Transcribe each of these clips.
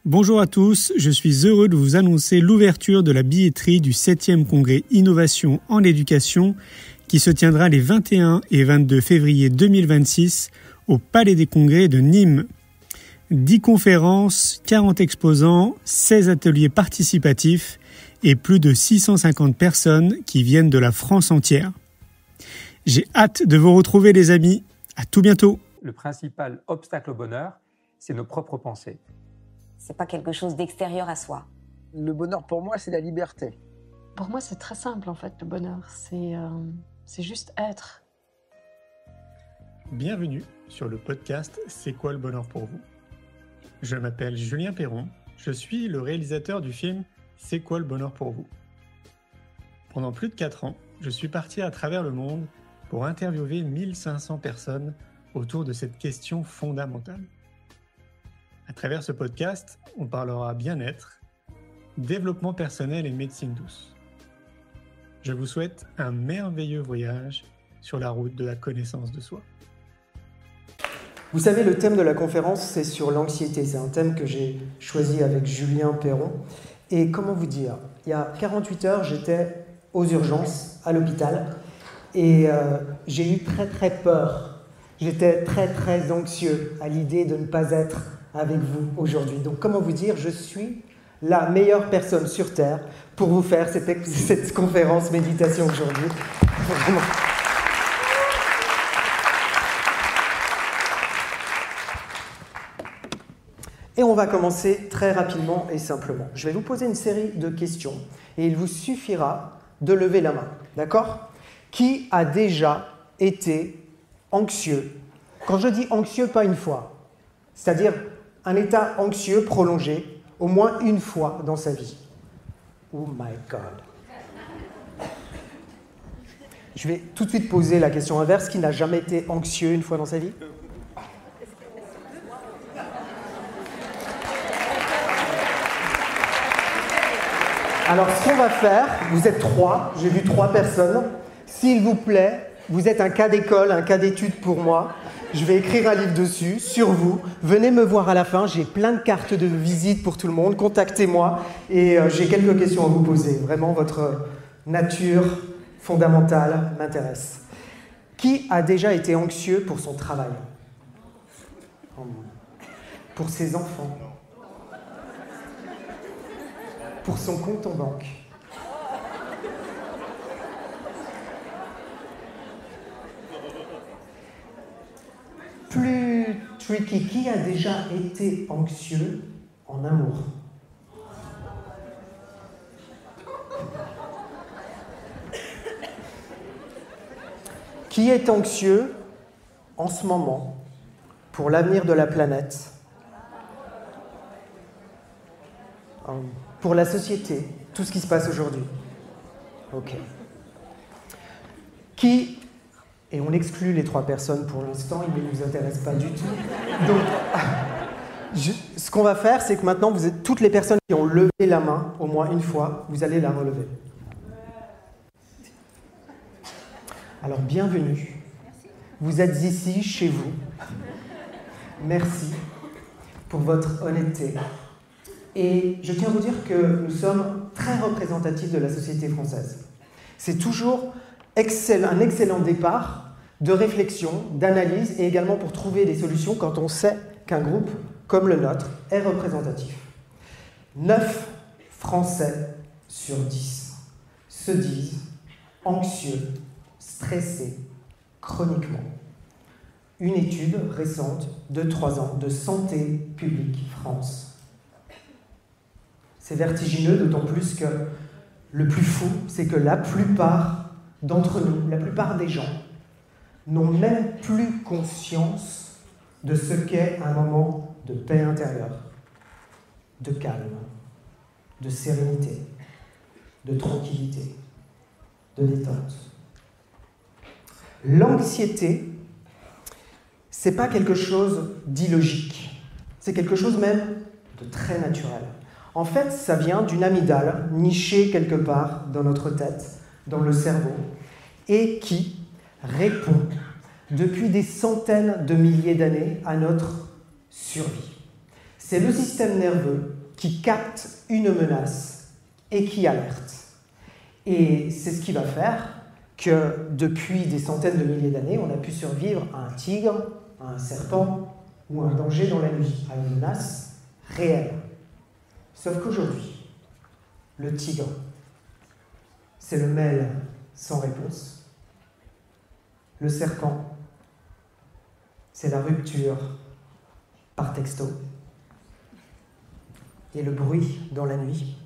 Bonjour à tous, je suis heureux de vous annoncer l'ouverture de la billetterie du 7e congrès Innovation en éducation qui se tiendra les 21 et 22 février 2026 au Palais des Congrès de Nîmes. 10 conférences, 40 exposants, 16 ateliers participatifs et plus de 650 personnes qui viennent de la France entière. J'ai hâte de vous retrouver les amis, à tout bientôt. Le principal obstacle au bonheur, c'est nos propres pensées. C'est pas quelque chose d'extérieur à soi. Le bonheur pour moi, c'est la liberté. Pour moi, c'est très simple en fait, le bonheur. C'est juste être. Bienvenue sur le podcast C'est quoi le bonheur pour vous ? Je m'appelle Julien Perron, je suis le réalisateur du film C'est quoi le bonheur pour vous ? Pendant plus de 4 ans, je suis parti à travers le monde pour interviewer 1500 personnes autour de cette question fondamentale. À travers ce podcast, on parlera bien-être, développement personnel et médecine douce. Je vous souhaite un merveilleux voyage sur la route de la connaissance de soi. Vous savez, le thème de la conférence, c'est sur l'anxiété. C'est un thème que j'ai choisi avec Julien Perron. Et comment vous dire, il y a 48 heures, j'étais aux urgences, à l'hôpital, et j'ai eu très peur. J'étais très anxieux à l'idée de ne pas être avec vous aujourd'hui. Donc comment vous dire, je suis la meilleure personne sur Terre pour vous faire cette conférence méditation aujourd'hui. Vraiment. Et on va commencer très rapidement et simplement. Je vais vous poser une série de questions et il vous suffira de lever la main. D'accord ? Qui a déjà été anxieux ? Quand je dis anxieux, pas une fois. C'est-à-dire un état anxieux prolongé au moins une fois dans sa vie. Oh my God. Je vais tout de suite poser la question inverse. Qui n'a jamais été anxieux une fois dans sa vie ? Alors, ce qu'on va faire, vous êtes 3, j'ai vu 3 personnes. S'il vous plaît, vous êtes un cas d'école, un cas d'étude pour moi. Je vais écrire un livre dessus, sur vous. Venez me voir à la fin, j'ai plein de cartes de visite pour tout le monde. Contactez-moi et j'ai quelques questions à vous poser. Vraiment, votre nature fondamentale m'intéresse. Qui a déjà été anxieux pour son travail ? Pour ses enfants ? Pour son compte en banque? Plus tricky, qui a déjà été anxieux en amour? Qui est anxieux en ce moment pour l'avenir de la planète? Pour la société, tout ce qui se passe aujourd'hui. Ok. Qui, et on exclut les 3 personnes pour l'instant, ils ne nous intéressent pas du tout. Donc, ce qu'on va faire, c'est que maintenant, toutes les personnes qui ont levé la main, au moins une fois, vous allez la relever. Alors, bienvenue. Vous êtes ici, chez vous. Merci pour votre honnêteté. Et je tiens à vous dire que nous sommes très représentatifs de la société française. C'est toujours un excellent départ de réflexion, d'analyse et également pour trouver des solutions quand on sait qu'un groupe comme le nôtre est représentatif. 9 Français sur 10 se disent anxieux, stressés, chroniquement. Une étude récente de 3 ans de Santé publique France. C'est vertigineux, d'autant plus que le plus fou, c'est que la plupart d'entre nous, la plupart des gens, n'ont même plus conscience de ce qu'est un moment de paix intérieure, de calme, de sérénité, de tranquillité, de détente. L'anxiété, c'est pas quelque chose d'illogique, c'est quelque chose même de très naturel. En fait, ça vient d'une amygdale nichée quelque part dans notre tête, dans le cerveau, et qui répond depuis des centaines de milliers d'années à notre survie. C'est le système nerveux qui capte une menace et qui alerte. Et c'est ce qui va faire que depuis des centaines de milliers d'années, on a pu survivre à un tigre, à un serpent ou à un danger dans la nuit, à une menace réelle. Sauf qu'aujourd'hui, le tigre, c'est le mail sans réponse. Le serpent, c'est la rupture par texto. Et le bruit dans la nuit,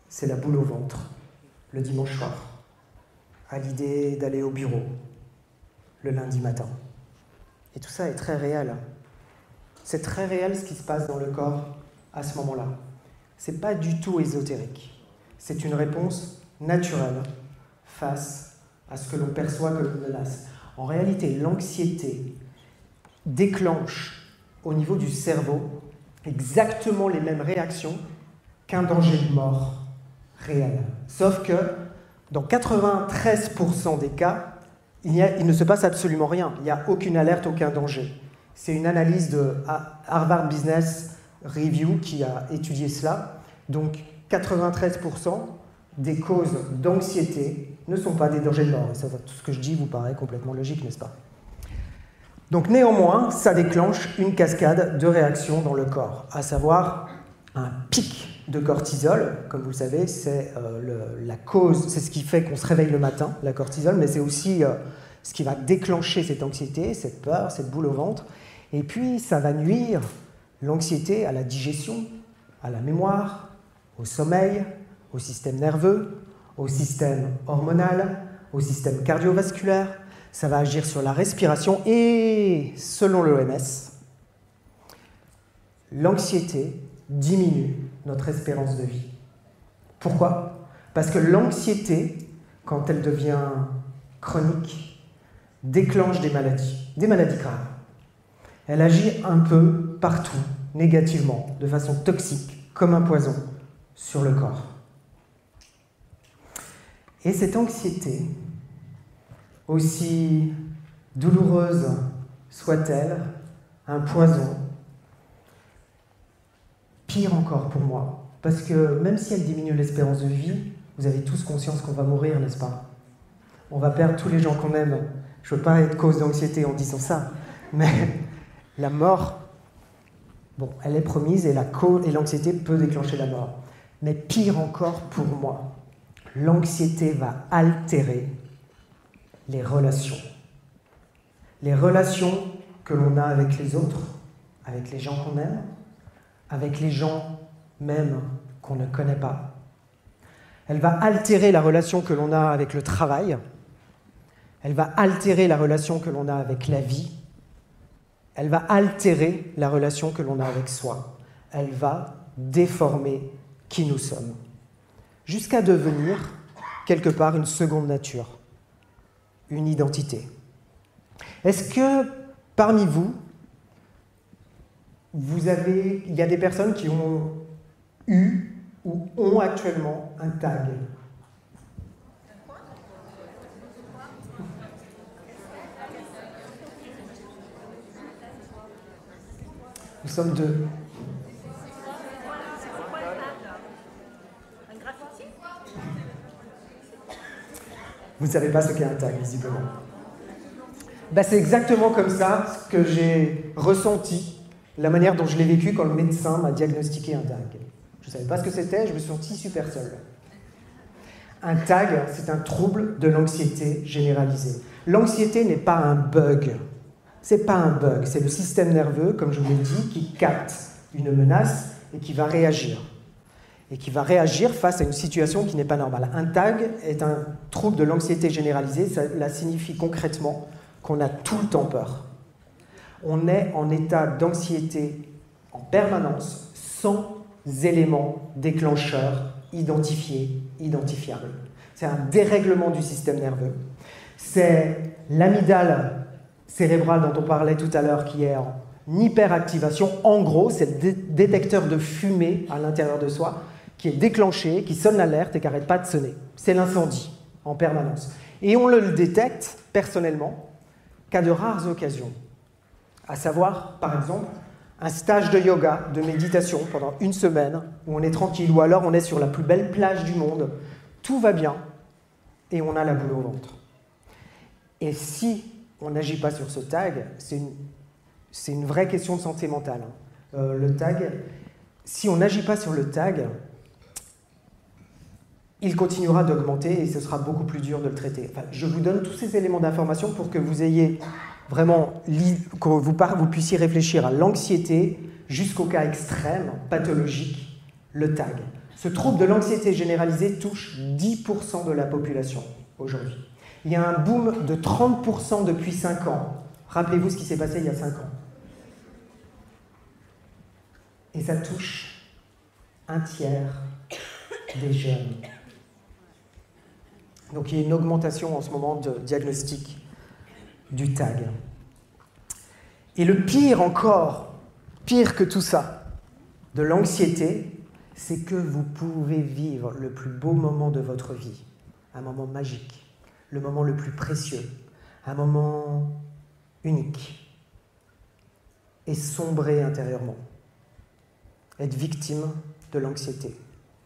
c'est la boule au ventre, le dimanche soir, à l'idée d'aller au bureau, le lundi matin. Et tout ça est très réel. C'est très réel ce qui se passe dans le corps à ce moment-là. C'est pas du tout ésotérique. C'est une réponse naturelle face à ce que l'on perçoit comme une menace. En réalité, l'anxiété déclenche au niveau du cerveau exactement les mêmes réactions qu'un danger de mort réel. Sauf que dans 93% des cas, il ne se passe absolument rien. Il n'y a aucune alerte, aucun danger. C'est une analyse de Harvard Business Review qui a étudié cela. Donc 93% des causes d'anxiété ne sont pas des dangers de mort. Et ça, tout ce que je dis vous paraît complètement logique, n'est-ce pas? Donc néanmoins, ça déclenche une cascade de réactions dans le corps, à savoir un pic de cortisol. Comme vous le savez, c'est la cause, c'est ce qui fait qu'on se réveille le matin, la cortisol, mais c'est aussi ce qui va déclencher cette anxiété, cette peur, cette boule au ventre. Et puis, ça va nuire, l'anxiété, à la digestion, à la mémoire, au sommeil, au système nerveux, au système hormonal, au système cardiovasculaire. Ça va agir sur la respiration et, selon l'OMS, l'anxiété diminue notre espérance de vie. Pourquoi? Parce que l'anxiété, quand elle devient chronique, déclenche des maladies graves. Elle agit un peu partout, négativement, de façon toxique, comme un poison, sur le corps. Et cette anxiété, aussi douloureuse soit-elle, un poison, pire encore pour moi, parce que même si elle diminue l'espérance de vie, vous avez tous conscience qu'on va mourir, n'est-ce pas? On va perdre tous les gens qu'on aime. Je ne veux pas être cause d'anxiété en disant ça, mais la mort, bon, elle est promise et l'anxiété peut déclencher la mort. Mais pire encore pour moi, l'anxiété va altérer les relations. Les relations que l'on a avec les autres, avec les gens qu'on aime, avec les gens même qu'on ne connaît pas. Elle va altérer la relation que l'on a avec le travail. Elle va altérer la relation que l'on a avec la vie. Elle va altérer la relation que l'on a avec soi. Elle va déformer qui nous sommes, jusqu'à devenir, quelque part, une seconde nature, une identité. Est-ce que, parmi vous, il y a des personnes qui ont eu ou ont actuellement un tag? Nous sommes deux. Vous ne savez pas ce qu'est un tag, visiblement. C'est exactement comme ça que j'ai ressenti la manière dont je l'ai vécu quand le médecin m'a diagnostiqué un tag. Je ne savais pas ce que c'était, je me suis senti super seul. Un tag, c'est un trouble de l'anxiété généralisée. L'anxiété n'est pas un bug. C'est pas un bug, c'est le système nerveux, comme je vous l'ai dit, qui capte une menace et qui va réagir. Et qui va réagir face à une situation qui n'est pas normale. Un tag est un trouble de l'anxiété généralisée, cela signifie concrètement qu'on a tout le temps peur. On est en état d'anxiété en permanence, sans éléments déclencheurs identifiés, identifiables. C'est un dérèglement du système nerveux. C'est l'amygdale cérébrale dont on parlait tout à l'heure qui est en hyperactivation. En gros, c'est le détecteur de fumée à l'intérieur de soi qui est déclenché, qui sonne l'alerte et qui n'arrête pas de sonner. C'est l'incendie en permanence. Et on le détecte personnellement qu'à de rares occasions. À savoir, par exemple, un stage de yoga, de méditation pendant une semaine, où on est tranquille, ou alors on est sur la plus belle plage du monde, tout va bien, et on a la boule au ventre. Et si on n'agit pas sur ce tag, c'est une vraie question de santé mentale. Le tag, si on n'agit pas sur le tag, il continuera d'augmenter et ce sera beaucoup plus dur de le traiter. Enfin, je vous donne tous ces éléments d'information pour que vous ayez vraiment, que vous puissiez réfléchir à l'anxiété jusqu'au cas extrême, pathologique, le tag. Ce trouble de l'anxiété généralisée touche 10% de la population aujourd'hui. Il y a un boom de 30% depuis 5 ans. Rappelez-vous ce qui s'est passé il y a 5 ans. Et ça touche un tiers des jeunes. Donc il y a une augmentation en ce moment de diagnostic du tag. Et le pire encore, pire que tout ça, de l'anxiété, c'est que vous pouvez vivre le plus beau moment de votre vie, un moment magique, le moment le plus précieux, un moment unique, et sombrer intérieurement, être victime de l'anxiété,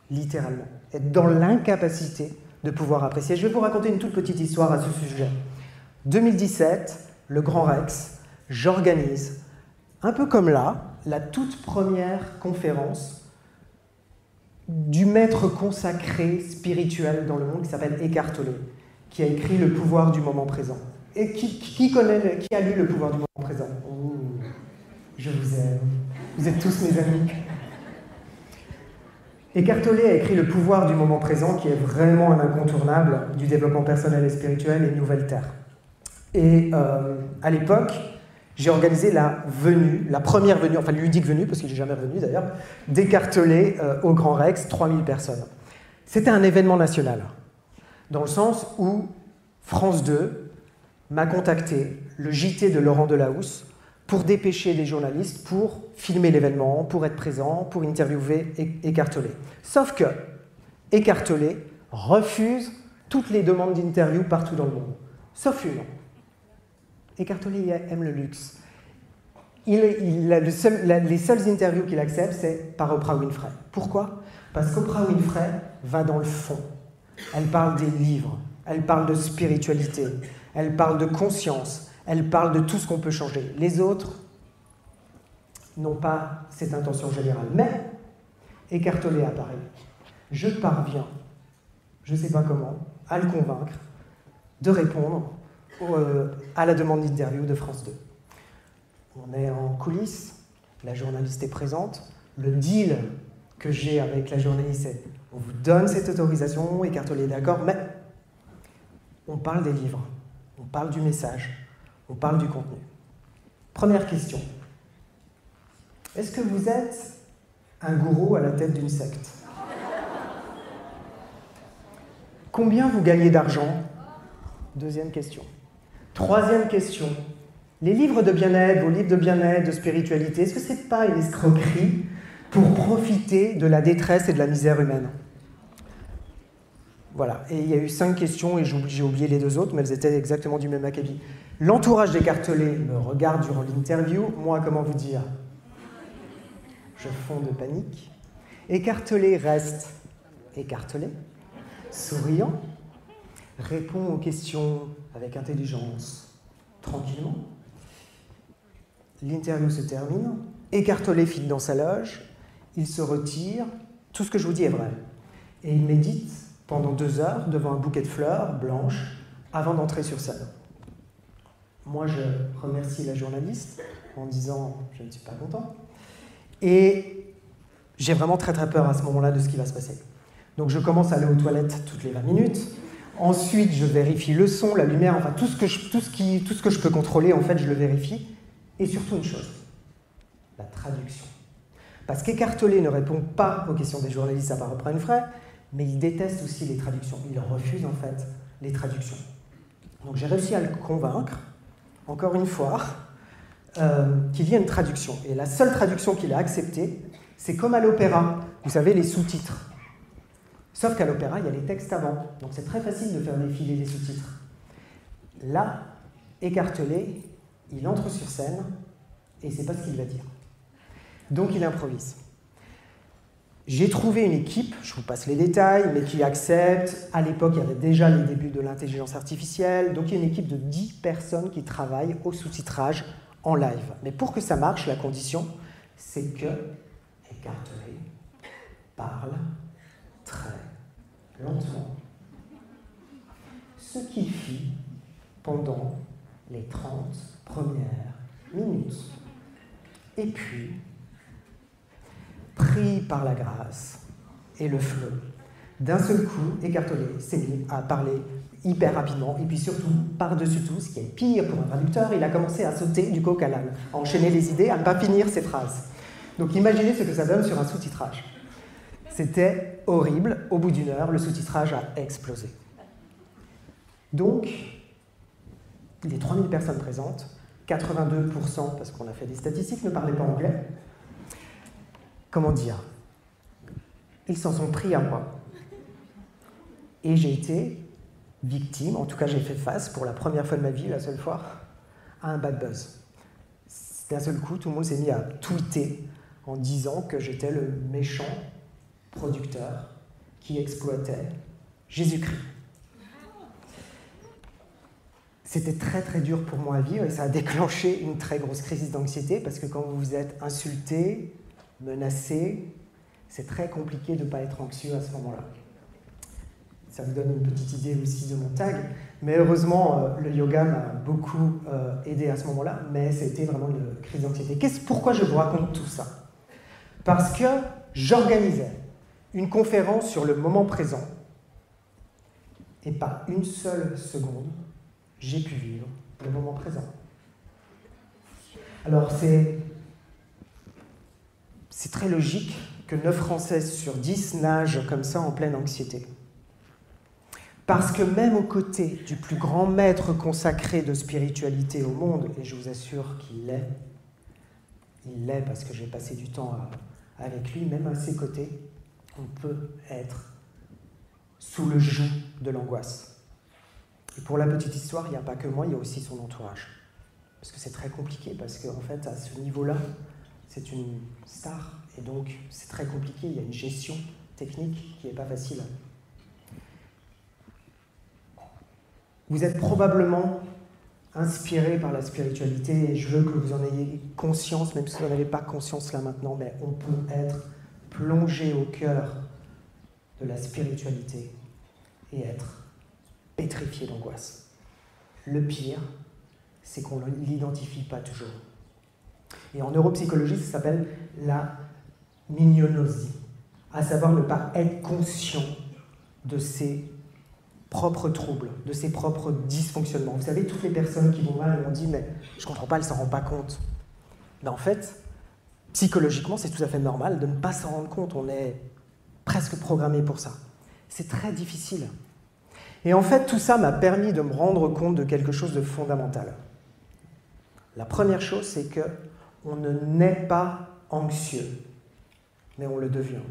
littéralement, être dans l'incapacité de pouvoir apprécier. Je vais vous raconter une toute petite histoire à ce sujet. 2017, le Grand Rex, j'organise, un peu comme là, la toute première conférence du maître consacré spirituel dans le monde qui s'appelle Eckhart Tolle, qui a écrit Le pouvoir du moment présent. Et qui a lu Le pouvoir du moment présent? Oh, je vous aime. Vous êtes tous mes amis. Eckhart Tolle a écrit Le pouvoir du moment présent, qui est vraiment un incontournable du développement personnel et spirituel et Nouvelle Terre. Et à l'époque, j'ai organisé la première venue, enfin l'unique venue, parce qu'il n'est jamais revenu d'ailleurs, d'Eckhart Tolle au Grand Rex, 3000 personnes. C'était un événement national, dans le sens où France 2 m'a contacté, le JT de Laurent Delahousse, pour dépêcher des journalistes, pour filmer l'événement, pour être présent, pour interviewer Eckhart Tolle. Sauf que Eckhart Tolle refuse toutes les demandes d'interview partout dans le monde, sauf une. Eckhart Tolle aime le luxe. Les seules interviews qu'il accepte, c'est par Oprah Winfrey. Pourquoi? Parce qu'Oprah Winfrey va dans le fond. Elle parle des livres, elle parle de spiritualité, elle parle de conscience, elle parle de tout ce qu'on peut changer. Les autres n'ont pas cette intention générale. Mais Eckhart Tolle apparaît. Je parviens, je ne sais pas comment, à le convaincre de répondre à la demande d'interview de France 2. On est en coulisses, la journaliste est présente. Le deal que j'ai avec la journaliste, c'est on vous donne cette autorisation, Eckhart Tolle est d'accord, mais on parle des livres, on parle du message, on parle du contenu. Première question. Est-ce que vous êtes un gourou à la tête d'une secte? Combien vous gagnez d'argent? Deuxième question. Troisième question. Les livres de bien-être, vos livres de bien-être, de spiritualité, est-ce que ce n'est pas une escroquerie pour profiter de la détresse et de la misère humaine? Voilà. Et il y a eu 5 questions et j'ai oublié les 2 autres, mais elles étaient exactement du même acabit. L'entourage d'Eckhart Tolle me regarde durant l'interview. Moi, comment vous dire? Je fonds de panique. Eckhart Tolle reste Eckhart Tolle, souriant, répond aux questions avec intelligence, tranquillement. L'interview se termine. Eckhart Tolle file dans sa loge. Il se retire. Tout ce que je vous dis est vrai. Et il médite pendant 2 heures devant un bouquet de fleurs blanches avant d'entrer sur scène. Moi, je remercie la journaliste en disant « je ne suis pas content ». Et j'ai vraiment très très peur à ce moment-là de ce qui va se passer. Donc je commence à aller aux toilettes toutes les 20 minutes. Ensuite, je vérifie le son, la lumière, enfin tout ce que je peux contrôler, en fait, je le vérifie. Et surtout une chose, la traduction. Parce qu'Eckhart Tolle ne répond pas aux questions des journalistes à part Oprah Winfrey, mais il déteste aussi les traductions. Il refuse en fait les traductions. Donc j'ai réussi à le convaincre, encore une fois, qu'il y ait une traduction. Et la seule traduction qu'il a acceptée, c'est comme à l'opéra, vous savez, les sous-titres. Sauf qu'à l'opéra, il y a les textes avant. Donc c'est très facile de faire défiler les sous-titres. Là, Eckhart Tolle, il entre sur scène et c'est pas ce qu'il va dire. Donc il improvise. J'ai trouvé une équipe, je vous passe les détails, mais qui accepte. À l'époque, il y avait déjà les débuts de l'intelligence artificielle. Donc il y a une équipe de 10 personnes qui travaillent au sous-titrage en live. Mais pour que ça marche, la condition, c'est que Eckhart Tolle parle très lentement. Ce qu'il fit pendant les 30 premières minutes. Et puis, pris par la grâce et le flot, d'un seul coup, Eckhart Tolle s'est mis à parler hyper rapidement, et puis surtout, par-dessus tout, ce qui est pire pour un traducteur, il a commencé à sauter du coq à l'âne, à enchaîner les idées, à ne pas finir ses phrases. Donc imaginez ce que ça donne sur un sous-titrage. C'était horrible, au bout d'une heure, le sous-titrage a explosé. Donc, les 3000 personnes présentes, 82%, parce qu'on a fait des statistiques, ne parlaient pas anglais. Comment dire? Ils s'en sont pris à moi. Et j'ai été victime, en tout cas j'ai fait face, pour la première fois de ma vie, la seule fois, à un bad buzz. D'un seul coup, tout le monde s'est mis à tweeter en disant que j'étais le méchant producteur qui exploitait Jésus-Christ. C'était très très dur pour moi à vivre et ça a déclenché une très grosse crise d'anxiété parce que quand vous êtes insulté, menacé, c'est très compliqué de ne pas être anxieux à ce moment-là. Ça vous donne une petite idée aussi de mon tag, mais heureusement le yoga m'a beaucoup aidé à ce moment-là, mais c'était vraiment une crise d'anxiété. Pourquoi je vous raconte tout ça? Parce que j'organisais une conférence sur le moment présent et pas une seule seconde j'ai pu vivre le moment présent. Alors c'est très logique que 9 Français sur 10 nagent comme ça en pleine anxiété. Parce que même aux côtés du plus grand maître consacré de spiritualité au monde, et je vous assure qu'il l'est, il l'est parce que j'ai passé du temps avec lui, même à ses côtés, on peut être sous le joug de l'angoisse. Et pour la petite histoire, il n'y a pas que moi, il y a aussi son entourage. Parce que c'est très compliqué, parce qu'en fait, à ce niveau-là, c'est une star, et donc c'est très compliqué, il y a une gestion technique qui n'est pas facile. Vous êtes probablement inspiré par la spiritualité, et je veux que vous en ayez conscience, même si vous n'en avez pas conscience là maintenant, mais on peut être plongé au cœur de la spiritualité et être pétrifié d'angoisse. Le pire, c'est qu'on ne l'identifie pas toujours. Et en neuropsychologie, ça s'appelle la minionosie, à savoir ne pas être conscient de ses propres troubles, de ses propres dysfonctionnements. Vous savez, toutes les personnes qui vont mal, elles m'ont dit « mais je ne comprends pas, elles ne s'en rendent pas compte ». Mais en fait, psychologiquement, c'est tout à fait normal de ne pas s'en rendre compte. On est presque programmé pour ça. C'est très difficile. Et en fait, tout ça m'a permis de me rendre compte de quelque chose de fondamental. La première chose, c'est qu'on ne naît pas anxieux, mais on le devient.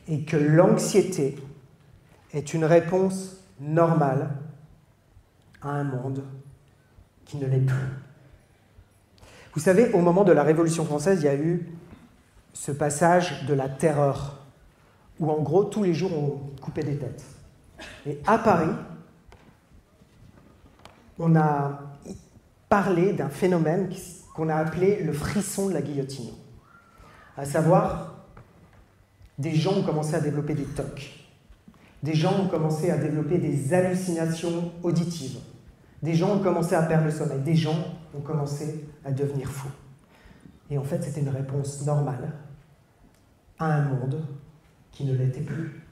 Et que l'anxiété est une réponse normale à un monde qui ne l'est plus. Vous savez, au moment de la Révolution française, il y a eu ce passage de la terreur, où en gros, tous les jours, on coupait des têtes. Et à Paris, on a parlé d'un phénomène qu'on a appelé le frisson de la guillotine. À savoir, des gens ont commencé à développer des TOC. Des gens ont commencé à développer des hallucinations auditives. Des gens ont commencé à perdre le sommeil. Des gens ont commencé à devenir fous. Et en fait, c'était une réponse normale à un monde qui ne l'était plus.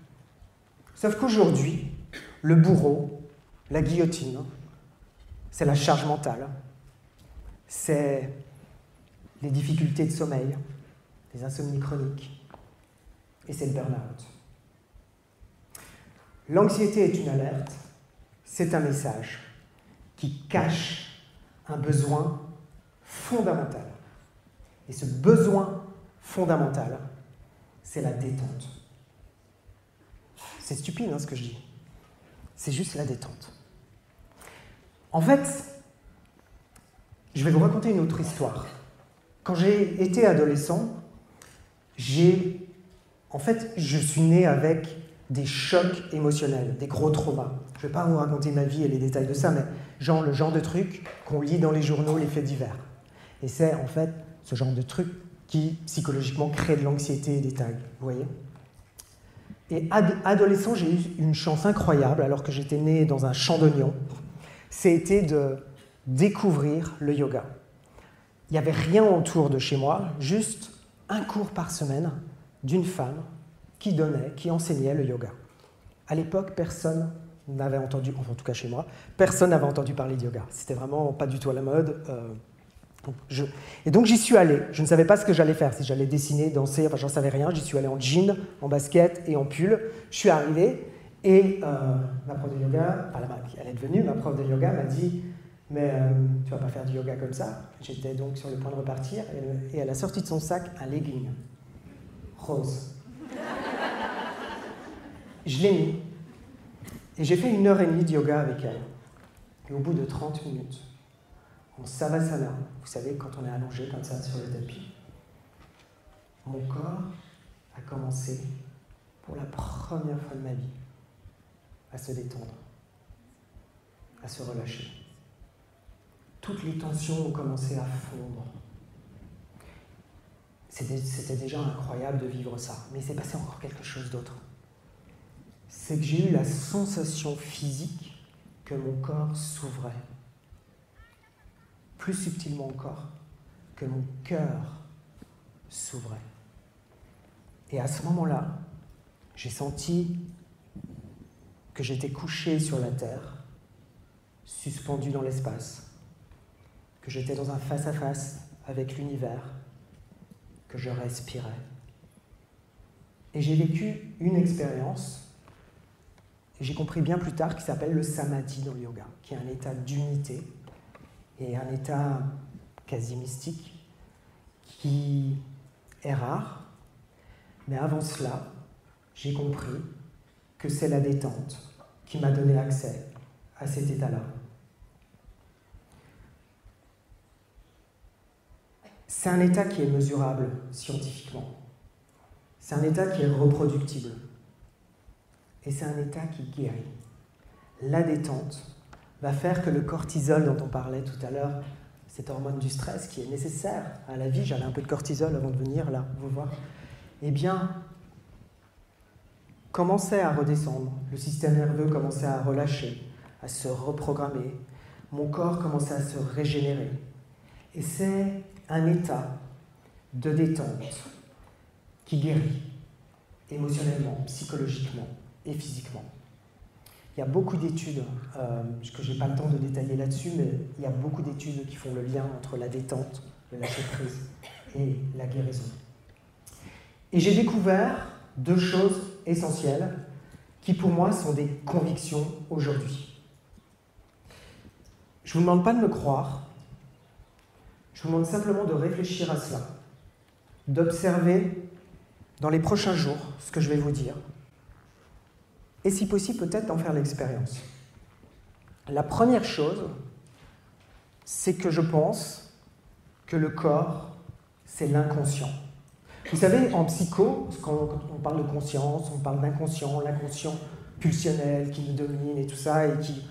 Sauf qu'aujourd'hui, le bourreau, la guillotine, c'est la charge mentale, c'est les difficultés de sommeil, les insomnies chroniques, et c'est le burn-out. L'anxiété est une alerte, c'est un message qui cache un besoin fondamental. Et ce besoin fondamental, c'est la détente. C'est stupide ce que je dis. C'est juste la détente. En fait, je vais vous raconter une autre histoire. Quand j'ai été adolescent, en fait, je suis né avec des chocs émotionnels, des gros traumas. Je ne vais pas vous raconter ma vie et les détails de ça, mais le genre de trucs qu'on lit dans les journaux, les faits divers. Et c'est en fait ce genre de trucs qui, psychologiquement, crée de l'anxiété et des tags, vous voyez ? Et adolescent, j'ai eu une chance incroyable, alors que j'étais né dans un champ d'oignons, c'était de découvrir le yoga. Il n'y avait rien autour de chez moi, juste un cours par semaine d'une femme qui enseignait le yoga. À l'époque, personne n'avait entendu, enfin, en tout cas chez moi, personne n'avait entendu parler de yoga. C'était vraiment pas du tout à la mode. Et donc j'y suis allé. Je ne savais pas ce que j'allais faire, si j'allais dessiner, danser, enfin j'en savais rien. J'y suis allé en jean, en basket et en pull. Je suis arrivé et ma prof de yoga, elle est devenue ma prof de yoga, m'a dit « Mais tu vas pas faire du yoga comme ça ?» J'étais donc sur le point de repartir et elle a sorti de son sac un legging rose. Je l'ai mis et j'ai fait 1h30 de yoga avec elle. Et au bout de 30 minutes, en savasana, vous savez, quand on est allongé comme ça sur le tapis, mon corps a commencé, pour la première fois de ma vie, à se détendre, à se relâcher. Toutes les tensions ont commencé à fondre. C'était déjà incroyable de vivre ça, mais il s'est passé encore quelque chose d'autre. C'est que j'ai eu la sensation physique que mon corps s'ouvrait. Plus subtilement encore, que mon cœur s'ouvrait. Et à ce moment-là, j'ai senti que j'étais couché sur la terre, suspendu dans l'espace, que j'étais dans un face-à-face avec l'univers, que je respirais. Et j'ai vécu une expérience, et j'ai compris bien plus tard, qui s'appelle le samadhi dans le yoga, qui est un état d'unité, et un état quasi mystique qui est rare. Mais avant cela, j'ai compris que c'est la détente qui m'a donné accès à cet état-là. C'est un état qui est mesurable scientifiquement. C'est un état qui est reproductible. Et c'est un état qui guérit. La détente va faire que le cortisol dont on parlait tout à l'heure, cette hormone du stress qui est nécessaire à la vie, j'avais un peu de cortisol avant de venir là, vous voir, eh bien, commençait à redescendre, le système nerveux commençait à relâcher, à se reprogrammer, mon corps commençait à se régénérer. Et c'est un état de détente qui guérit émotionnellement, psychologiquement et physiquement. Il y a beaucoup d'études, que je n'ai pas le temps de détailler là-dessus, mais il y a beaucoup d'études qui font le lien entre la détente, le lâcher-prise et la guérison. Et j'ai découvert 2 choses essentielles qui, pour moi, sont des convictions aujourd'hui. Je ne vous demande pas de me croire, je vous demande simplement de réfléchir à cela, d'observer dans les prochains jours ce que je vais vous dire, et si possible, peut-être d'en faire l'expérience. La première chose, c'est que je pense que le corps, c'est l'inconscient. Vous savez, en psycho, quand on parle de conscience, on parle d'inconscient, l'inconscient pulsionnel qui nous domine et tout ça, et qui,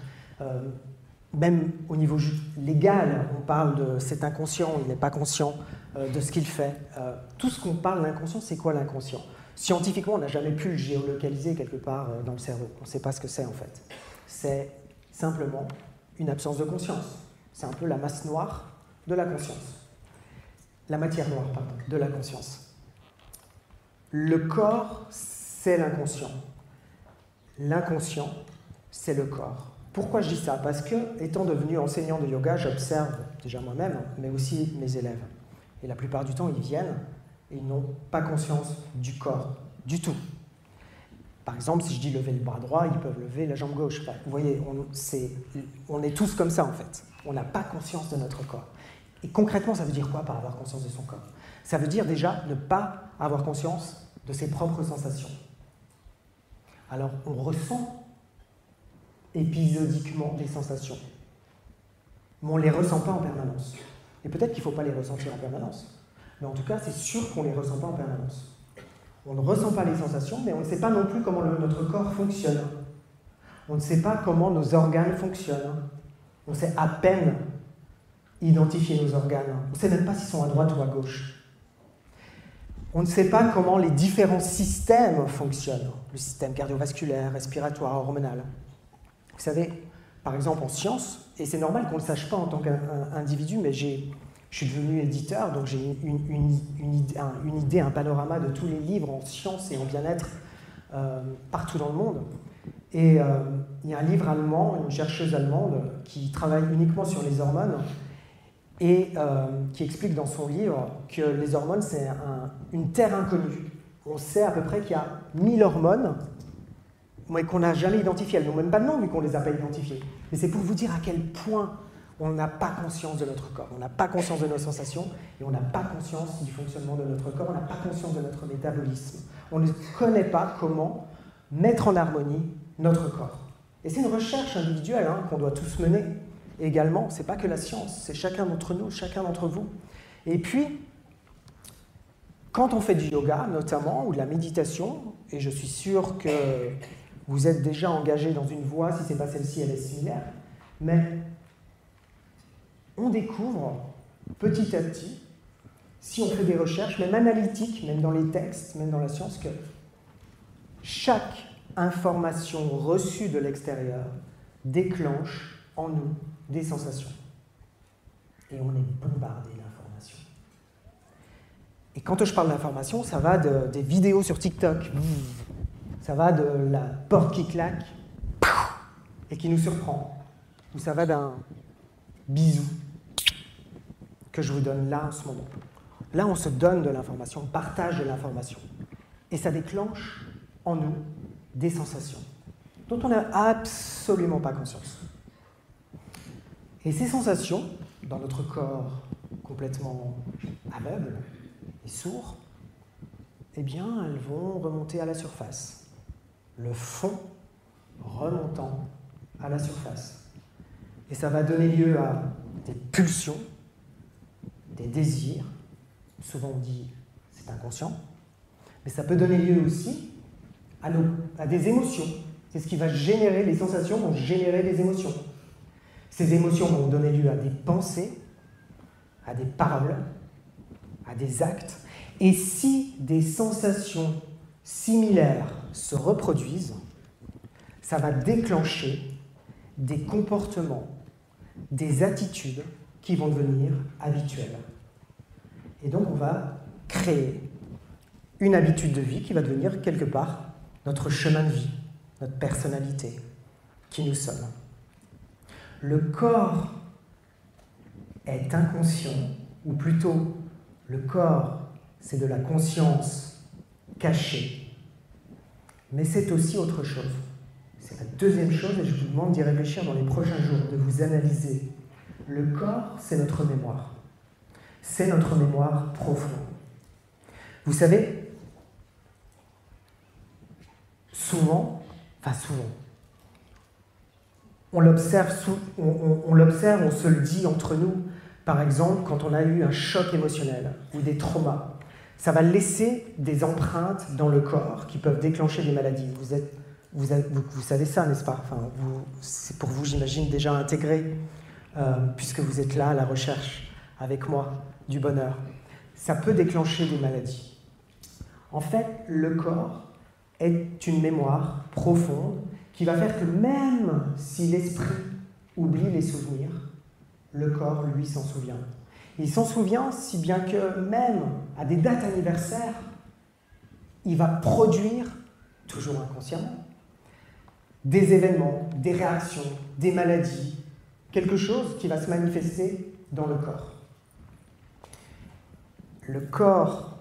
même au niveau légal, on parle de cet inconscient, il n'est pas conscient de ce qu'il fait. Tout ce qu'on parle d'inconscient, c'est quoi l'inconscient ? Scientifiquement, on n'a jamais pu le géolocaliser quelque part dans le cerveau. On ne sait pas ce que c'est en fait. C'est simplement une absence de conscience. C'est un peu la masse noire de la conscience. La matière noire, pardon, de la conscience. Le corps, c'est l'inconscient. L'inconscient, c'est le corps. Pourquoi je dis ça ? Parce que, étant devenu enseignant de yoga, j'observe déjà moi-même, mais aussi mes élèves. Et la plupart du temps, ils viennent et ils n'ont pas conscience du corps, du tout. Par exemple, si je dis lever le bras droit, ils peuvent lever la jambe gauche. Enfin, vous voyez, on est tous comme ça en fait. On n'a pas conscience de notre corps. Et concrètement, ça veut dire quoi par avoir conscience de son corps ? Ça veut dire déjà ne pas avoir conscience de ses propres sensations. Alors, on ressent épisodiquement des sensations, mais on ne les ressent pas en permanence. Et peut-être qu'il ne faut pas les ressentir en permanence. mais en tout cas, c'est sûr qu'on ne les ressent pas en permanence. On ne ressent pas les sensations, mais on ne sait pas non plus comment notre corps fonctionne. On ne sait pas comment nos organes fonctionnent. On sait à peine identifier nos organes. On ne sait même pas s'ils sont à droite ou à gauche. On ne sait pas comment les différents systèmes fonctionnent. Le système cardiovasculaire, respiratoire, hormonal. Vous savez, par exemple en sciences, et c'est normal qu'on ne le sache pas en tant qu'individu, mais je suis devenu éditeur, donc j'ai une idée, un panorama de tous les livres en sciences et en bien-être partout dans le monde. Et il y a un livre allemand, une chercheuse allemande, qui travaille uniquement sur les hormones, et qui explique dans son livre que les hormones, c'est une terre inconnue. On sait à peu près qu'il y a 1000 hormones, mais qu'on n'a jamais identifiées. Elles n'ont même pas de nom, vu qu'on ne les a pas identifiées. Mais c'est pour vous dire à quel point on n'a pas conscience de notre corps, on n'a pas conscience de nos sensations, et on n'a pas conscience du fonctionnement de notre corps, on n'a pas conscience de notre métabolisme. On ne connaît pas comment mettre en harmonie notre corps. Et c'est une recherche individuelle qu'on doit tous mener également. Ce n'est pas que la science, c'est chacun d'entre nous, chacun d'entre vous. Et puis, quand on fait du yoga, notamment, ou de la méditation, et je suis sûr que vous êtes déjà engagé dans une voie, si ce n'est pas celle-ci, elle est similaire, mais on découvre petit à petit, si on fait des recherches, même analytiques, même dans les textes, même dans la science, que chaque information reçue de l'extérieur déclenche en nous des sensations. Et on est bombardé d'informations. Et quand je parle d'informations, ça va des vidéos sur TikTok, ça va de la porte qui claque et qui nous surprend, ou ça va d'un bisou que je vous donne là en ce moment. Là, on se donne de l'information, on partage de l'information. Et ça déclenche en nous des sensations dont on n'a absolument pas conscience. Et ces sensations, dans notre corps complètement aveugle et sourd, eh bien, elles vont remonter à la surface. Le fond remontant à la surface. Et ça va donner lieu à des pulsions, des désirs. Souvent on dit c'est inconscient. Mais ça peut donner lieu aussi à des émotions. C'est ce qui va générer, les sensations vont générer des émotions. Ces émotions vont donner lieu à des pensées, à des paroles, à des actes. Et si des sensations similaires se reproduisent, ça va déclencher des comportements, des attitudes qui vont devenir habituelles. Et donc on va créer une habitude de vie qui va devenir quelque part notre chemin de vie, notre personnalité, qui nous sommes. Le corps est inconscient, ou plutôt le corps, c'est de la conscience cachée. Mais c'est aussi autre chose. C'est la deuxième chose, et je vous demande d'y réfléchir dans les prochains jours, de vous analyser. Le corps, c'est notre mémoire. C'est notre mémoire profonde. Vous savez, souvent, on l'observe, on se le dit entre nous. Par exemple, quand on a eu un choc émotionnel ou des traumas, ça va laisser des empreintes dans le corps qui peuvent déclencher des maladies. Vous savez ça, n'est-ce pas? C'est pour vous, j'imagine, déjà intégré, puisque vous êtes là à la recherche avec moi du bonheur. Ça peut déclencher des maladies. En fait, le corps est une mémoire profonde qui va faire que même si l'esprit oublie les souvenirs, le corps, lui, s'en souvient. Il s'en souvient si bien que même à des dates anniversaires, il va produire, toujours inconsciemment, des événements, des réactions, des maladies, quelque chose qui va se manifester dans le corps. Le corps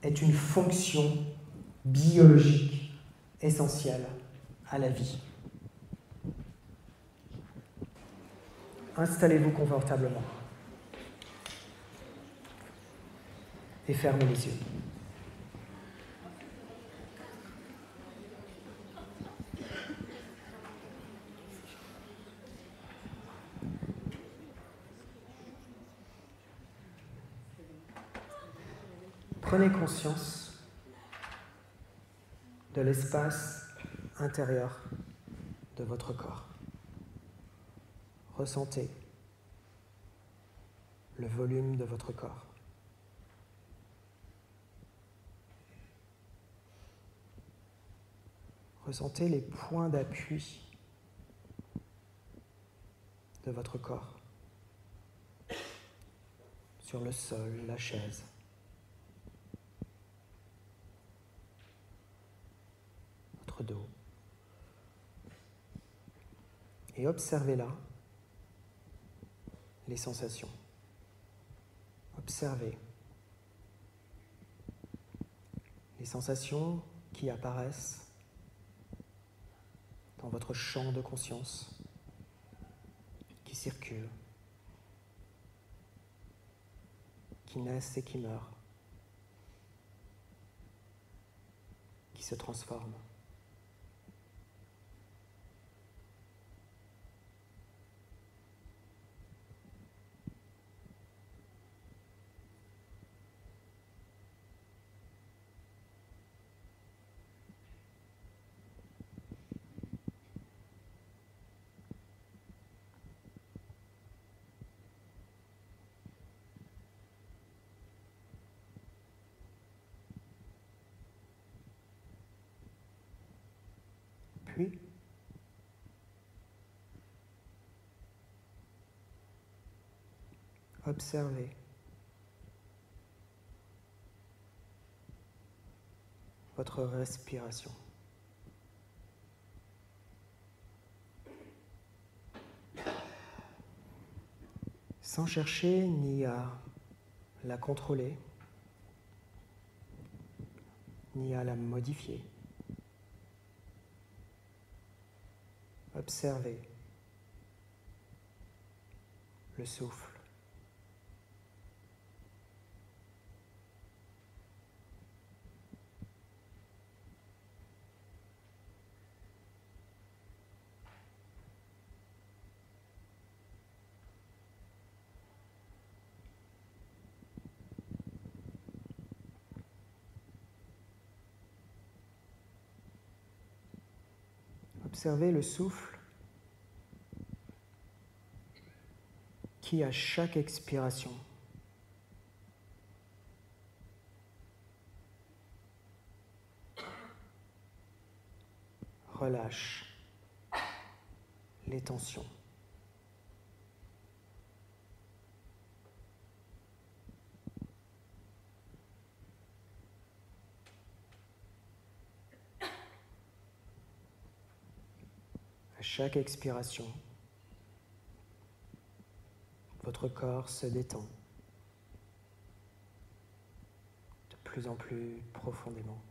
est une fonction biologique essentielle à la vie. Installez-vous confortablement et fermez les yeux. Prenez conscience de l'espace intérieur de votre corps. Ressentez le volume de votre corps. Ressentez les points d'appui de votre corps sur le sol, la chaise. Votre dos. Et observez là les sensations. Observez les sensations qui apparaissent dans votre champ de conscience, qui circulent, qui naissent et qui meurent, qui se transforment. Puis, observez votre respiration. Sans chercher ni à la contrôler, ni à la modifier. Observez le souffle. Observez le souffle qui, à chaque expiration, relâche les tensions. À chaque expiration, votre corps se détend de plus en plus profondément.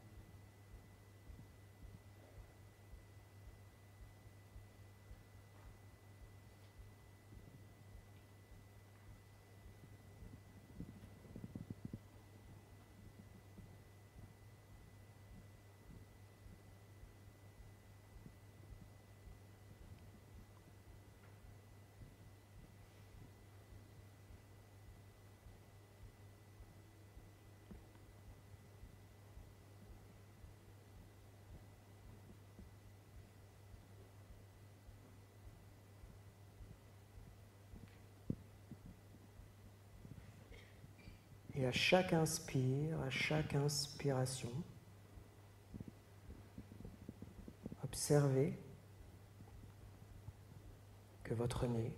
Et à chaque inspire, à chaque inspiration, observez que votre nez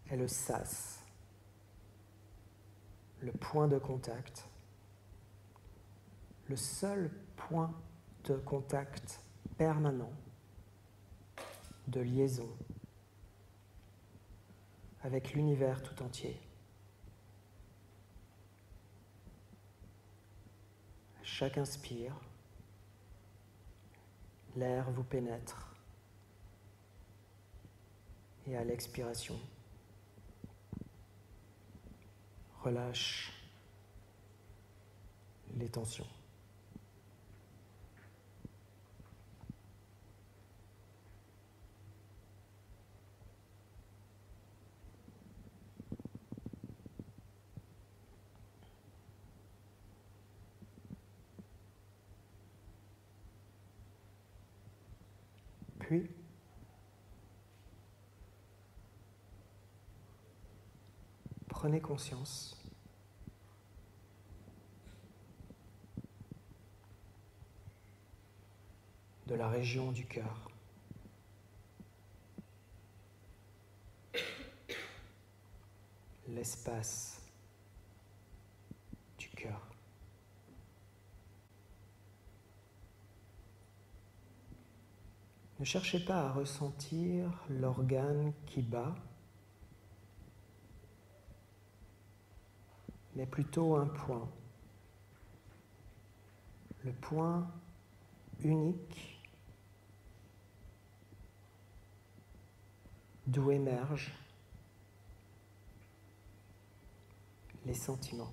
est le sas, le point de contact, le seul point de contact permanent, de liaison avec l'univers tout entier. À chaque inspire, l'air vous pénètre et à l'expiration, relâche les tensions. Puis, prenez conscience de la région du cœur. L'espace du cœur. Ne cherchez pas à ressentir l'organe qui bat, mais plutôt un point. Le point unique d'où émergent les sentiments.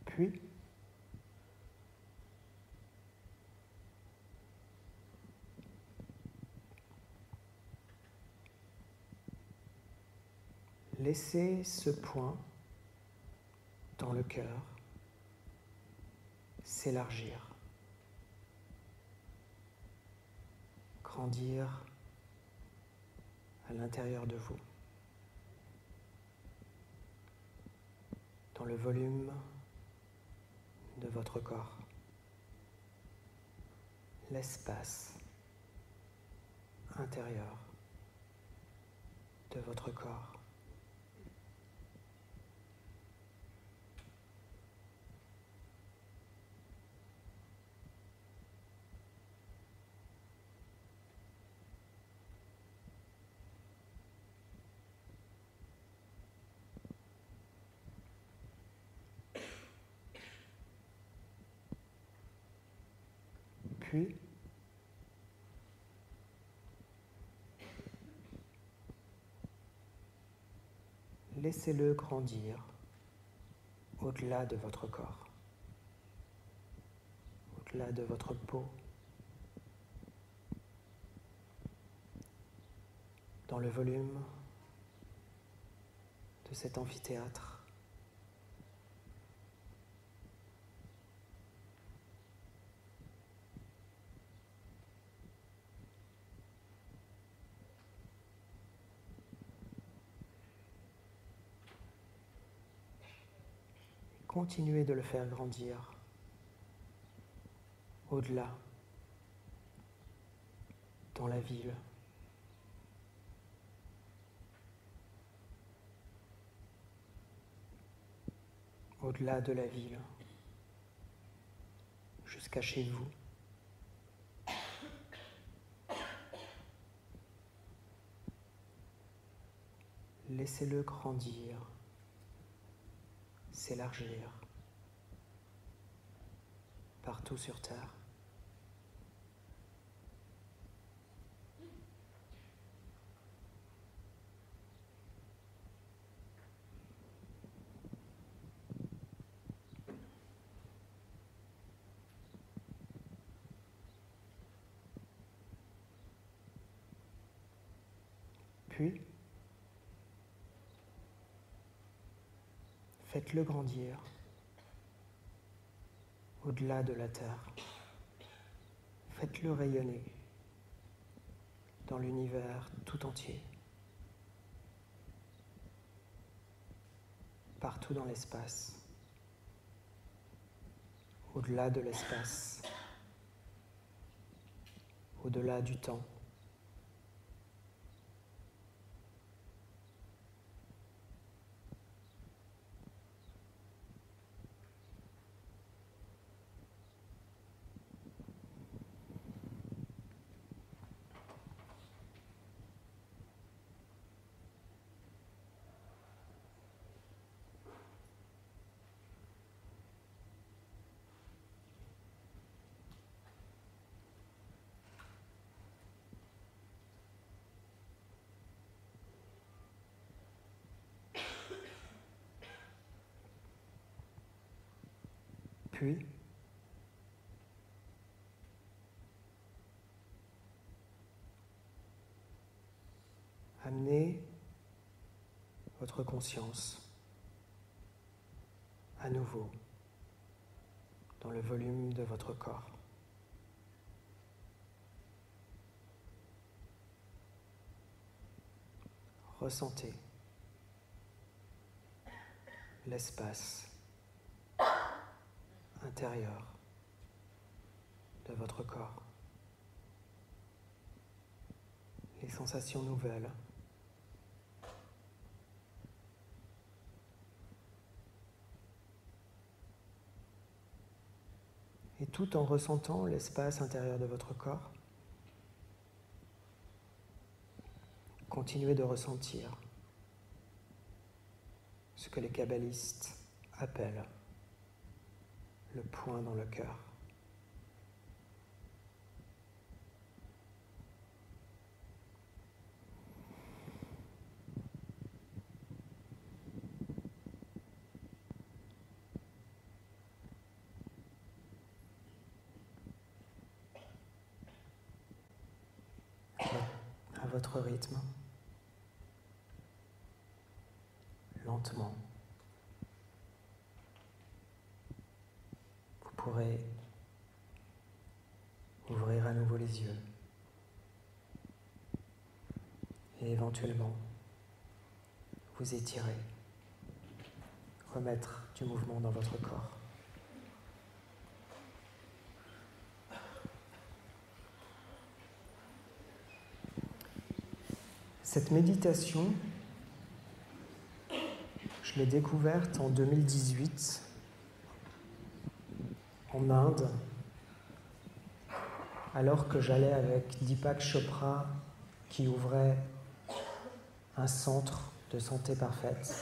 Puis, laissez ce point dans le cœur s'élargir, grandir à l'intérieur de vous, dans le volume de votre corps, l'espace intérieur de votre corps. Puis, laissez-le grandir au-delà de votre corps, au-delà de votre peau, dans le volume de cet amphithéâtre. Continuez de le faire grandir au-delà, dans la ville. Au-delà de la ville, jusqu'à chez vous. Laissez-le grandir, s'élargir partout sur Terre. Puis, faites-le grandir au-delà de la Terre. Faites-le rayonner dans l'univers tout entier, partout dans l'espace, au-delà de l'espace, au-delà du temps. puis, amenez votre conscience à nouveau dans le volume de votre corps. Ressentez l'espace intérieur de votre corps, les sensations nouvelles. Et tout en ressentant l'espace intérieur de votre corps, continuez de ressentir ce que les kabbalistes appellent le point dans le cœur. À votre rythme, lentement, vous pourrez ouvrir à nouveau les yeux et éventuellement vous étirer, remettre du mouvement dans votre corps. Cette méditation, je l'ai découverte en 2018 en Inde, alors que j'allais avec Deepak Chopra qui ouvrait un centre de santé parfaite.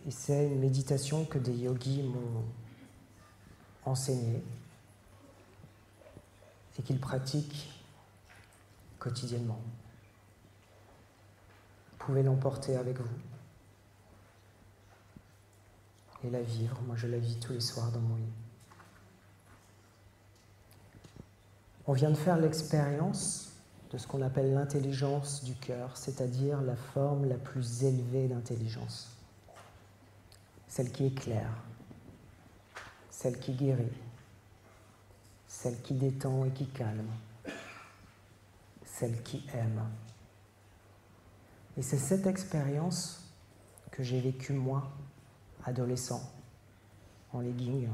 Et c'est une méditation que des yogis m'ont enseignée et qu'ils pratiquent quotidiennement. Vous pouvez l'emporter avec vous et la vivre. Moi, je la vis tous les soirs dans mon lit. On vient de faire l'expérience de ce qu'on appelle l'intelligence du cœur, c'est-à-dire la forme la plus élevée d'intelligence. Celle qui éclaire, celle qui guérit, celle qui détend et qui calme, celle qui aime. Et c'est cette expérience que j'ai vécue moi, adolescent, en legging,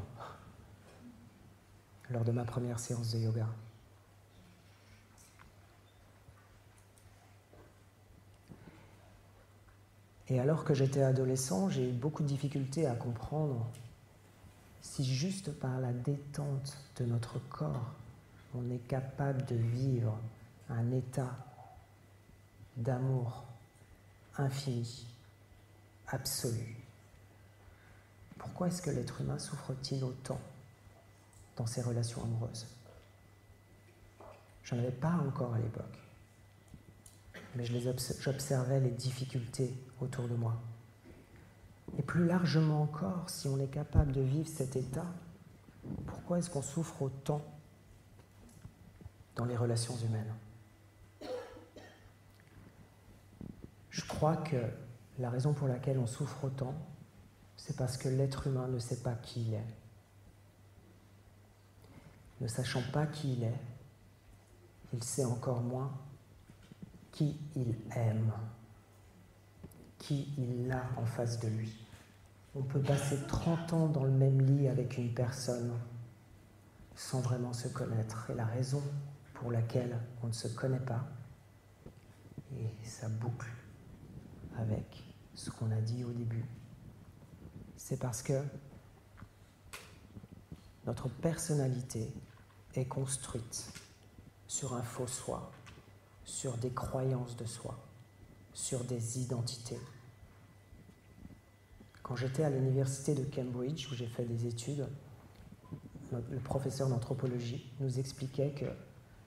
lors de ma première séance de yoga. Et alors que j'étais adolescent, j'ai eu beaucoup de difficultés à comprendre si juste par la détente de notre corps, on est capable de vivre un état d'amour infini, absolu. Pourquoi est-ce que l'être humain souffre-t-il autant dans ses relations amoureuses? Je n'en avais pas encore à l'époque, mais j'observais les difficultés autour de moi. Et plus largement encore, si on est capable de vivre cet état, pourquoi est-ce qu'on souffre autant dans les relations humaines? Je crois que la raison pour laquelle on souffre autant, c'est parce que l'être humain ne sait pas qui il est. Ne sachant pas qui il est, il sait encore moins qui il aime, qui il a en face de lui. On peut passer 30 ans dans le même lit avec une personne sans vraiment se connaître. Et la raison pour laquelle on ne se connaît pas, et ça boucle avec ce qu'on a dit au début, c'est parce que notre personnalité est construite sur un faux soi, sur des croyances de soi, sur des identités. Quand j'étais à l'université de Cambridge, où j'ai fait des études, le professeur d'anthropologie nous expliquait que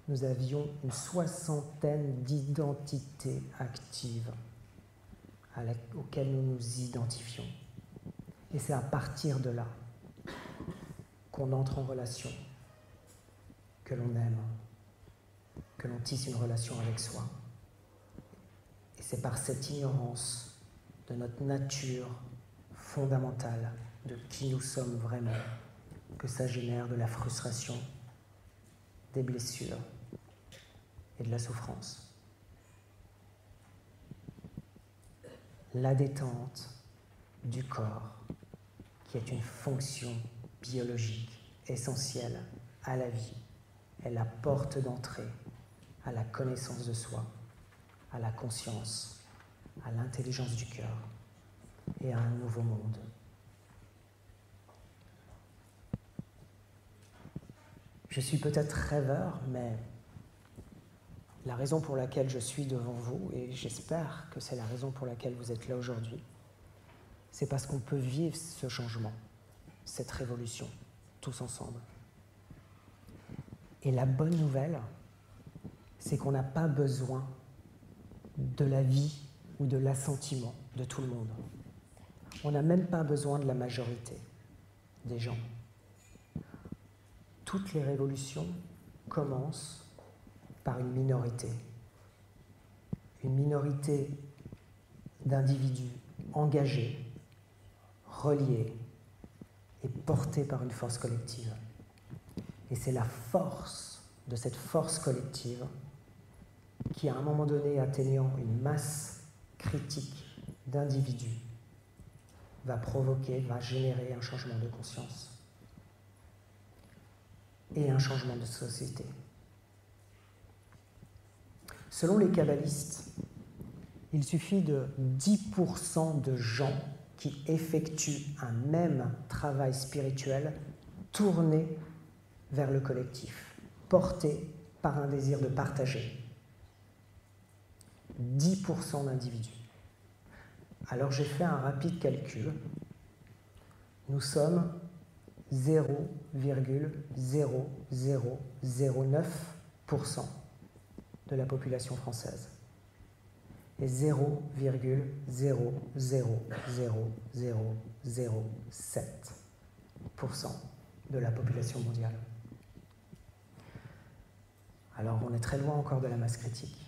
nous avions une 60aine d'identités actives auxquelles nous nous identifions. Et c'est à partir de là qu'on entre en relation, que l'on aime, que l'on tisse une relation avec soi. Et c'est par cette ignorance de notre nature fondamentale, de qui nous sommes vraiment, que ça génère de la frustration, des blessures et de la souffrance. La détente du corps, qui est une fonction biologique essentielle à la vie, est la porte d'entrée à la connaissance de soi, à la conscience, à l'intelligence du cœur et à un nouveau monde. Je suis peut-être rêveur, mais la raison pour laquelle je suis devant vous, et j'espère que c'est la raison pour laquelle vous êtes là aujourd'hui, c'est parce qu'on peut vivre ce changement, cette révolution, tous ensemble. Et la bonne nouvelle, c'est qu'on n'a pas besoin de la vie ou de l'assentiment de tout le monde. On n'a même pas besoin de la majorité des gens. Toutes les révolutions commencent par une minorité d'individus engagés, reliés et portés par une force collective. Et c'est la force de cette force collective qui, à un moment donné, atteignant une masse critique d'individus, va générer un changement de conscience et un changement de société. Selon les kabbalistes, il suffit de 10% de gens qui effectuent un même travail spirituel tourné vers le collectif, porté par un désir de partager. 10% d'individus. Alors j'ai fait un rapide calcul. Nous sommes 0,0009% de la population française et 0,00007% de la population mondiale. Alors on est très loin encore de la masse critique.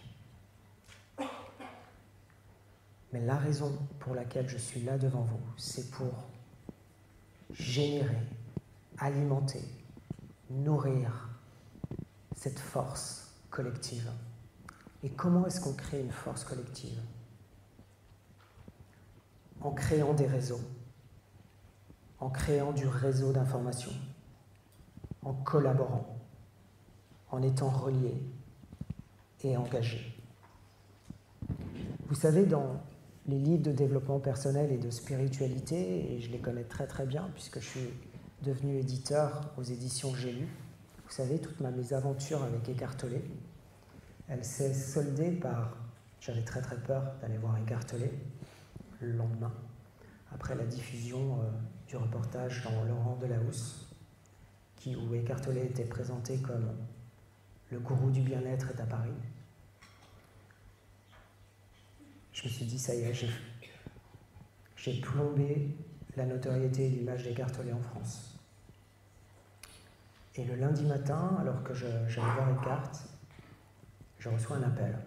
Mais la raison pour laquelle je suis là devant vous, c'est pour générer, alimenter, nourrir cette force collective. Et comment est-ce qu'on crée une force collective? En créant des réseaux, en créant du réseau d'information, en collaborant, en étant reliés et engagés. Vous savez, dans les livres de développement personnel et de spiritualité, et je les connais très très bien puisque je suis devenu éditeur aux éditions J'ai lu. Vous savez, toute ma mésaventure avec Eckhart Tolle, elle s'est soldée par... J'avais très très peur d'aller voir Eckhart Tolle le lendemain, après la diffusion du reportage dans Laurent Delahousse, où Eckhart Tolle était présenté comme le gourou du bien-être est à Paris. Je me suis dit, ça y est, j'ai plombé la notoriété et l'image d'Eckhart Tolle en France. Et le lundi matin, alors que j'allais voir Eckhart, je reçois un appel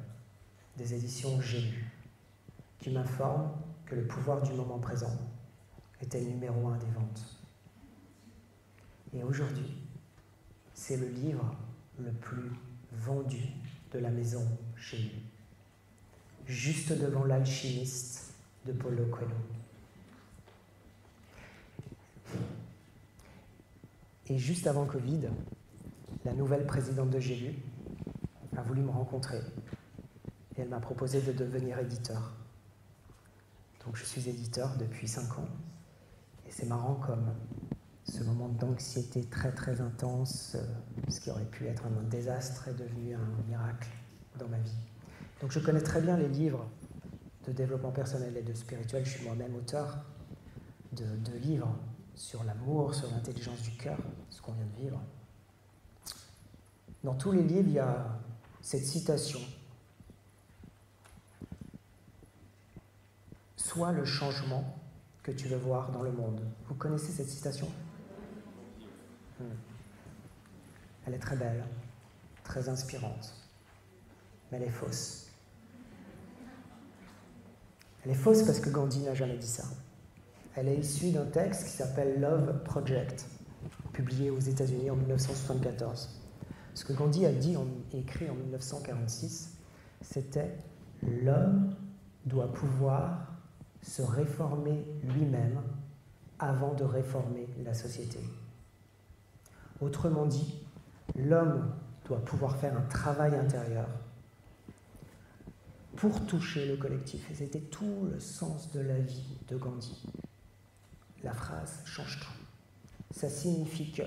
des éditions J'ai lu, qui m'informe que le pouvoir du moment présent était numéro 1 des ventes. Et aujourd'hui, c'est le livre le plus vendu de la maison J'ai lu, juste devant L'Alchimiste de Paulo Coelho. Et juste avant Covid, la nouvelle présidente de J'ai lu a voulu me rencontrer et elle m'a proposé de devenir éditeur. Donc je suis éditeur depuis 5 ans et c'est marrant comme ce moment d'anxiété très très intense, ce qui aurait pu être un désastre, est devenu un miracle dans ma vie. Donc je connais très bien les livres de développement personnel et de spirituel. Je suis moi-même auteur de livres sur l'amour, sur l'intelligence du cœur, ce qu'on vient de vivre. Dans tous les livres, il y a cette citation. Sois le changement que tu veux voir dans le monde. Vous connaissez cette citation ? Elle est très belle, très inspirante, mais elle est fausse. Elle est fausse parce que Gandhi n'a jamais dit ça. Elle est issue d'un texte qui s'appelle Love Project, publié aux États-Unis en 1974. Ce que Gandhi a dit et écrit en 1946, c'était « L'homme doit pouvoir se réformer lui-même avant de réformer la société ». Autrement dit, l'homme doit pouvoir faire un travail intérieur pour toucher le collectif. Et c'était tout le sens de la vie de Gandhi. La phrase change tout. Ça signifie que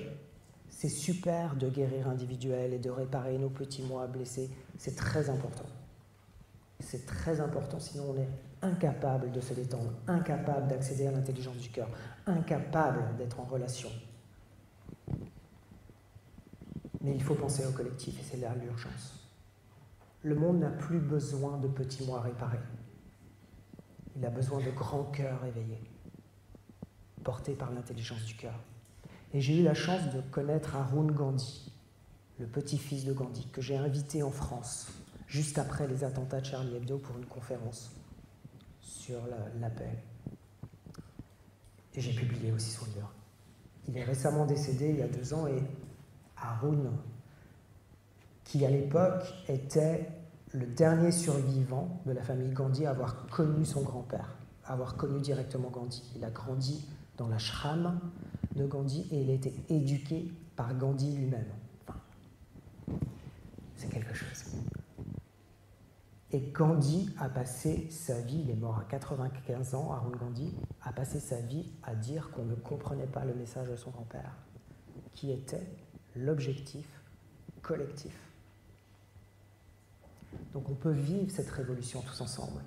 c'est super de guérir individuel et de réparer nos petits moi blessés. C'est très important. C'est très important, sinon on est incapable de se détendre, incapable d'accéder à l'intelligence du cœur, incapable d'être en relation. Mais il faut penser au collectif et c'est là l'urgence. Le monde n'a plus besoin de petits moi réparés. Il a besoin de grands cœurs éveillés, portés par l'intelligence du cœur. Et j'ai eu la chance de connaître Arun Gandhi, le petit-fils de Gandhi, que j'ai invité en France, juste après les attentats de Charlie Hebdo, pour une conférence sur la paix. Et j'ai publié aussi son livre. Il est récemment décédé, il y a 2 ans, et Arun, qui à l'époque était le dernier survivant de la famille Gandhi à avoir connu son grand-père, à avoir connu directement Gandhi. Il a grandi dans l'ashram de Gandhi et il a été éduqué par Gandhi lui-même. Enfin, c'est quelque chose. Et Gandhi a passé sa vie, il est mort à 95 ans, Arun Gandhi, a passé sa vie à dire qu'on ne comprenait pas le message de son grand-père, qui était l'objectif collectif. Donc on peut vivre cette révolution tous ensemble.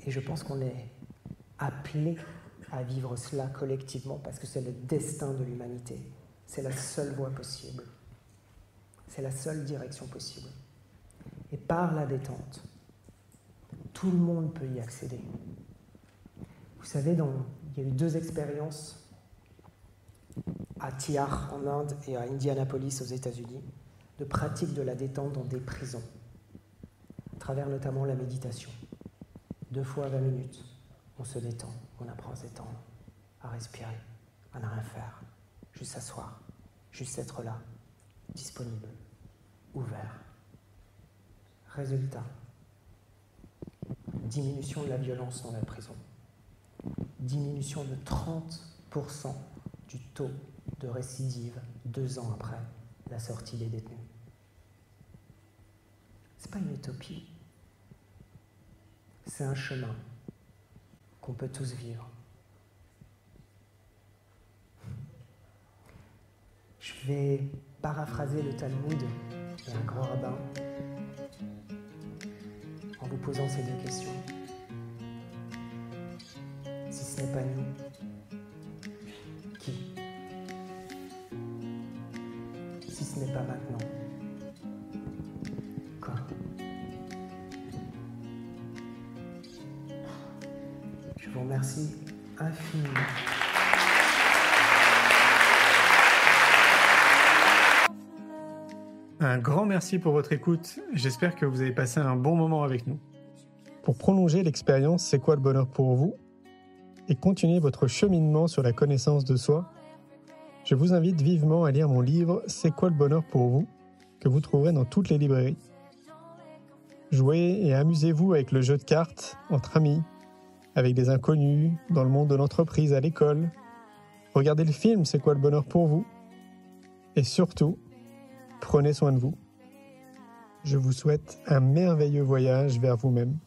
Et je pense qu'on est appelé à vivre cela collectivement parce que c'est le destin de l'humanité. C'est la seule voie possible. C'est la seule direction possible. Et par la détente, tout le monde peut y accéder. Vous savez, il y a eu 2 expériences à Tihar en Inde et à Indianapolis aux États-Unis, de pratique de la détente dans des prisons, à travers notamment la méditation. 2 fois 20 minutes, on se détend, on apprend à se détendre, à respirer, à ne rien faire, juste s'asseoir, juste être là, disponible, ouvert. Résultat, diminution de la violence dans la prison, diminution de 30% du taux de récidive 2 ans après la sortie des détenus. C'est pas une utopie. C'est un chemin qu'on peut tous vivre. Je vais paraphraser le Talmud d'un grand rabbin en vous posant ces 2 questions. Si ce n'est pas nous, qui ? Si ce n'est pas maintenant, quand ? Je vous remercie infiniment. Un grand merci pour votre écoute. J'espère que vous avez passé un bon moment avec nous. Pour prolonger l'expérience C'est quoi le bonheur pour vous et continuer votre cheminement sur la connaissance de soi, je vous invite vivement à lire mon livre C'est quoi le bonheur pour vous, que vous trouverez dans toutes les librairies. Jouez et amusez-vous avec le jeu de cartes, entre amis, avec des inconnus, dans le monde de l'entreprise, à l'école. Regardez le film C'est quoi le bonheur pour vous. Et surtout, prenez soin de vous. Je vous souhaite un merveilleux voyage vers vous-même.